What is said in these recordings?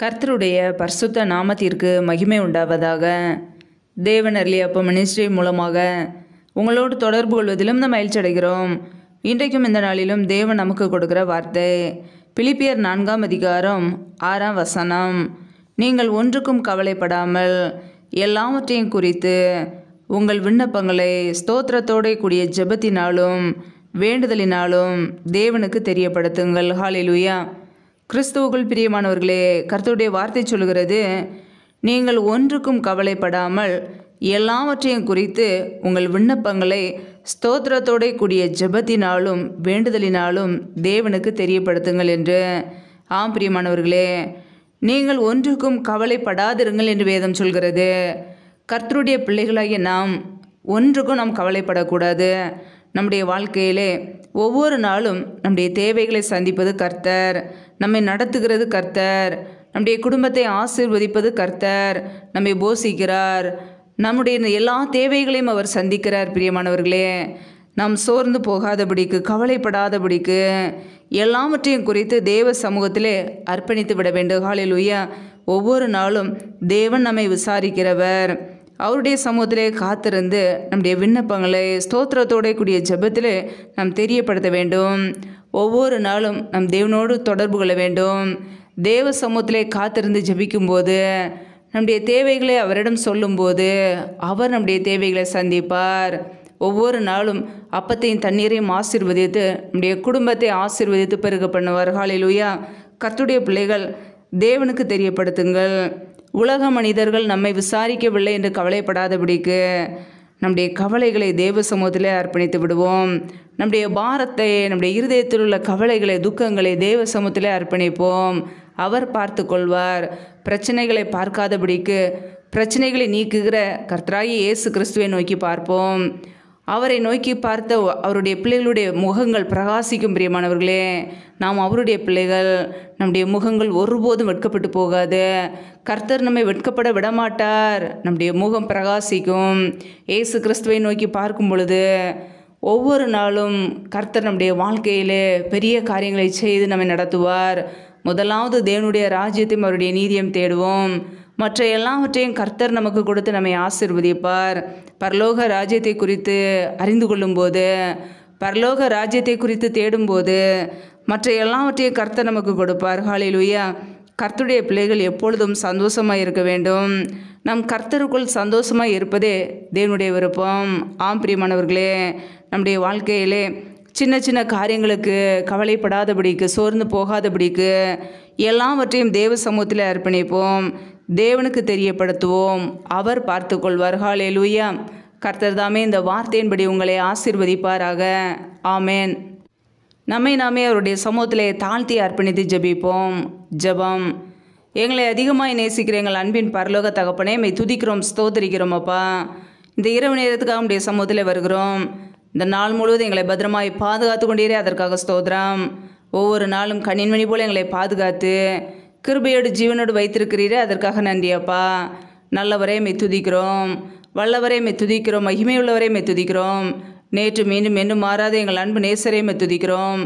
கர்த்தருடைய பரிசுத்த நாமத்திற்கு மகிமை உண்டாவதாக. தேவன் அருளிய அப்ப மினிஸ்ட்ரி மூலமாக உங்களோடு தொடர்பு கொள்வதிலும் நாம் மகிழ்ச்சி அடைகிறோம். இன்றைக்கும் இந்த நாளிலும் தேவன் நமக்கு கொடுக்கிற வார்த்தை பிலிப்பியர் 4ஆம் அதிகாரம் 6ஆம் வசனம். நீங்கள் ஒன்றுக்கும் கவலைப்படாமல் எல்லாவற்றையும் குறித்து உங்கள் விண்ணப்பங்களை ஸ்தோத்திரத்தோடு கூடிய ஜெபத்தினாலும் வேண்டுதலினாலும் தேவனுக்கு தெரியப்படுத்துங்கள். ஹல்லேலூயா. கிறிஸ்துவுக்குள் பிரியமானவர்களே, கர்த்தருடைய வார்த்தை சொல்கிறது, நீங்கள் ஒன்றுக்கும் கவலைப்படாமல் எல்லாவற்றையும் குறித்து உங்கள் விண்ணப்பங்களை ஸ்தோத்திரத்தோடு கூடிய ஜெபத்தினாலும் வேண்டுதலினாலும் தேவனுக்கு தெரியப்படுத்துங்கள் என்று. ஆம் பிரியமானவர்களே, நீங்கள் ஒன்றுக்கும் கவலைப்படாதிருங்கள் என்று வேதம் சொல்கிறது. கர்த்தருடைய பிள்ளைகளாகிய நாம் ஒன்றுக்கும் கவலைப்படக்கூடாது. நம்முடைய வாழ்க்கையிலே ஒவ்வொரு நாளும் நம்முடைய தேவைகளை சந்திப்பது கர்த்தர், நம்மை நடத்துகிறது கர்த்தர், நம்முடைய குடும்பத்தை ஆசீர்வதிப்பது கர்த்தர், நம்மை போஷிக்கிறார், நம்முடைய எல்லா தேவைகளையும் அவர் சந்திக்கிறார். பிரியமானவர்களே, நாம் சோர்ந்து போகாதபடிக்கு கவலைப்படாதபடிக்கு எல்லாவற்றையும் குறித்து தேவ சமூகத்திலே அர்ப்பணித்து விட வேண்டும். ஹல்லேலூயா. ஒவ்வொரு நாளும் தேவன் நம்மை விசாரிக்கிறவர். அவருடைய சமூகத்திலே காத்திருந்து நம்முடைய விண்ணப்பங்களை ஸ்தோத்திரத்தோட கூடிய ஜெபத்திலே நாம் தெரியப்படுத்த வேண்டும். ஒவ்வொரு நாளும் நம் தேவனோடு தொடர்பு கொள்ள வேண்டும். தேவ சமூகத்திலே காத்திருந்து ஜெபிக்கும்போது நம்முடைய தேவைகளை அவரிடம் சொல்லும்போது அவர் நம்முடைய தேவைகளை சந்திப்பார். ஒவ்வொரு நாளும் அப்பத்தையும் தண்ணீரையும் ஆசீர்வதித்து நம்முடைய குடும்பத்தை ஆசீர்வதித்து பெருக பண்ணுவார். ஹல்லேலூயா. கர்த்தருடைய பிள்ளைகள், தேவனுக்கு தெரியப்படுத்துங்கள். உலக மனிதர்கள் நம்மை விசாரிக்கவில்லை என்று கவலைப்படாதபடிக்கு நம்முடைய கவலைகளை தேவ சமூகத்திலே அர்ப்பணித்து விடுவோம். நம்முடைய பாரத்தை, நம்முடைய இருதயத்தில் உள்ள கவலைகளை, துக்கங்களை தேவ சமூகத்திலே அர்ப்பணிப்போம். அவர் பார்த்து கொள்வார். பிரச்சனைகளை பார்க்காதபடிக்கு பிரச்சனைகளை நீக்குகிற கர்த்தராகிய இயேசு கிறிஸ்துவை நோக்கி பார்ப்போம். அவரை நோக்கி பார்த்த அவருடைய பிள்ளைகளுடைய முகங்கள் பிரகாசிக்கும். பிரியமானவர்களே, நாம் அவருடைய பிள்ளைகள். நம்முடைய முகங்கள் ஒருபோதும் வெட்கப்பட்டு போகாது. கர்த்தர் நம்மை வெட்கப்பட விடமாட்டார். நம்முடைய முகம் பிரகாசிக்கும். இயேசு கிறிஸ்துவை நோக்கி பார்க்கும் பொழுது ஒவ்வொரு நாளும் கர்த்தர் நம்முடைய வாழ்க்கையிலே பெரிய காரியங்களை செய்து நம்மை நடத்துவார். முதலாவது தேவனுடைய ராஜ்யத்தையும் அவருடைய நீதியையும் தேடுவோம். மற்ற எல்லாவற்றையும் கர்த்தர் நமக்கு கொடுத்து நம்மை ஆசீர்வதிப்பார். பரலோக ராஜ்யத்தை குறித்து அறிந்து கொள்ளும்போது, பரலோக ராஜ்யத்தை குறித்து தேடும்போது மற்ற எல்லாவற்றையும் கர்த்தர் நமக்கு கொடுப்பார். ஹல்லேலூயா. கர்த்தருடைய பிள்ளைகள் எப்பொழுதும் சந்தோஷமாக இருக்க வேண்டும். நம் கர்த்தருக்குள் சந்தோஷமாக இருப்பதே தேவனுடைய விருப்பம். ஆம் பிரியமானவர்களே, நம்முடைய வாழ்க்கையிலே சின்ன சின்ன காரியங்களுக்கு கவலைப்படாதபடிக்கு, சோர்ந்து போகாதபடிக்கு எல்லாவற்றையும் தேவ சமூகத்தில் அர்ப்பணிப்போம். தேவனுக்கு தெரியப்படுத்துவோம். அவர் பார்த்து கொள்வார். ஹல்லேலூயா. கர்த்தர் தாமே இந்த வார்த்தையின்படி உங்களை ஆசீர்வதிப்பாராக. ஆமேன். நம்மை நாமே அவருடைய சமூகத்திலே தாழ்த்தி அர்ப்பணித்து ஜெபிப்போம். ஜெபம். எங்களை அதிகமாய் நேசிக்கிற எங்கள் அன்பின் பரலோக தகப்பனே, மை துதிக்கிறோம், ஸ்தோத்திரிக்கிறோம். அப்பா, இந்த இரவு நேரத்துக்காக நம்முடைய சமூகத்தில் வருகிறோம். இந்த நாள் முழுவதும் எங்களை பத்திரமாய் பாதுகாத்து கொண்டீரே, அதற்காக ஸ்தோத்திரம். ஒவ்வொரு நாளும் கண்ணின்மணி போல் எங்களை பாதுகாத்து கிருபையோடு ஜீவனோடு வைத்திருக்கிறீரே, அதற்காக நன்றி அப்பா. நல்லவரே மை துதிக்கிறோம், வல்லவரே மை துதிக்கிறோம், மகிமையுள்ளவரே மை துதிக்கிறோம். நேற்று மீண்டும் என்னும் மாறாத எங்கள் அன்பு நேசரே மை துதிக்கிறோம்.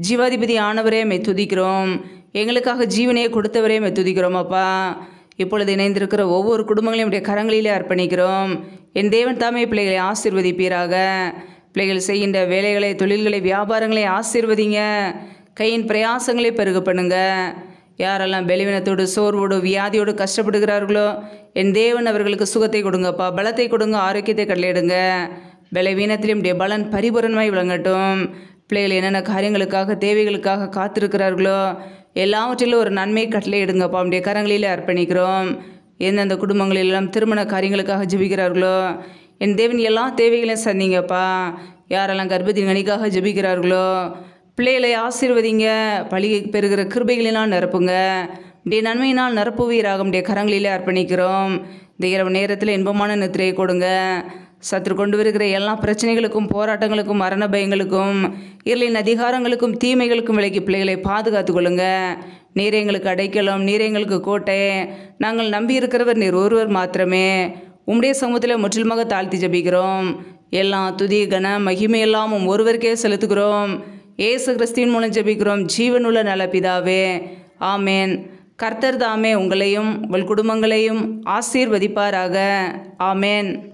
ஜீவாதிபதி ஆனவரே மை துதிக்கிறோம். எங்களுக்காக ஜீவனையே கொடுத்தவரே மை துதிக்கிறோம் அப்பா. இப்பொழுது இணைந்திருக்கிற ஒவ்வொரு குடும்பங்களையும் உடைய கரங்களிலே அர்ப்பணிக்கிறோம். என் தேவன் தாமே பிள்ளைகளை ஆசீர்வதிப்பீராக. பிள்ளைகள் செய்கின்ற வேலைகளை, தொழில்களை, வியாபாரங்களை ஆசீர்வதிங்க. கையின் பிரயாசங்களை பெருக பண்ணுங்க. யாரெல்லாம் பலவீனத்தோடு, சோர்வோடு, வியாதியோடு கஷ்டப்படுகிறார்களோ என் தேவன் அவர்களுக்கு சுகத்தை கொடுங்கப்பா, பலத்தை கொடுங்க, ஆரோக்கியத்தை கட்டளையிடுங்க. பலவீனத்திலும் உடைய பலன் பரிபூரணமாய் விளங்கட்டும். பிள்ளைகள் என்னென்ன காரியங்களுக்காக, தேவைகளுக்காக காத்திருக்கிறார்களோ எல்லாவற்றிலும் ஒரு நன்மை கட்டளையிடுங்கப்பா. உடைய கரங்களிலே அர்ப்பணிக்கிறோம். எந்தெந்த குடும்பங்களெல்லாம் திருமண காரியங்களுக்காக ஜெபிக்கிறார்களோ என் தேவன் எல்லா தேவைகளையும் சந்திங்கப்பா. யாரெல்லாம் கர்ப்பத்தின் கனிக்காக ஜெபிக்கிறார்களோ பிள்ளைகளை ஆசீர்வதிங்க. பழிகை பெறுகிற கிருபைகளினால் நிரப்புங்க. உடைய நன்மையினால் நிரப்புவீராக. உடைய கரங்களிலே அர்ப்பணிக்கிறோம். இந்த இரவு நேரத்தில் இன்பமான நித்திரையை கொடுங்க. சத்துரு கொண்டு வருகிற எல்லா பிரச்சனைகளுக்கும், போராட்டங்களுக்கும், மரண பயங்களுக்கும், இருளின் அதிகாரங்களுக்கும், தீமைகளுக்கும் விலக்கி பிள்ளைகளை பாதுகாத்து கொள்ளுங்க. நீர் எங்களுக்கு அடைக்கலம், நீர் எங்களுக்கு கோட்டை. நாங்கள் நம்பி இருக்கிறவர் நீர் ஒருவர் மாத்திரமே. உம்முடைய சமூகத்தில் முற்றிலுமாக தாழ்த்தி ஜெபிக்கிறோம். எல்லா துதி, கன, மகிமை எல்லாமும் ஒருவருக்கே செலுத்துகிறோம். இயேசு கிறிஸ்துவின் மூலம் ஜெபிக்கிறோம் ஜீவனுள்ள நல்ல பிதாவே. ஆமேன். கர்த்தர் தாமே உங்களையும் உங்கள் குடும்பங்களையும் ஆசீர்வதிப்பாராக. ஆமேன்.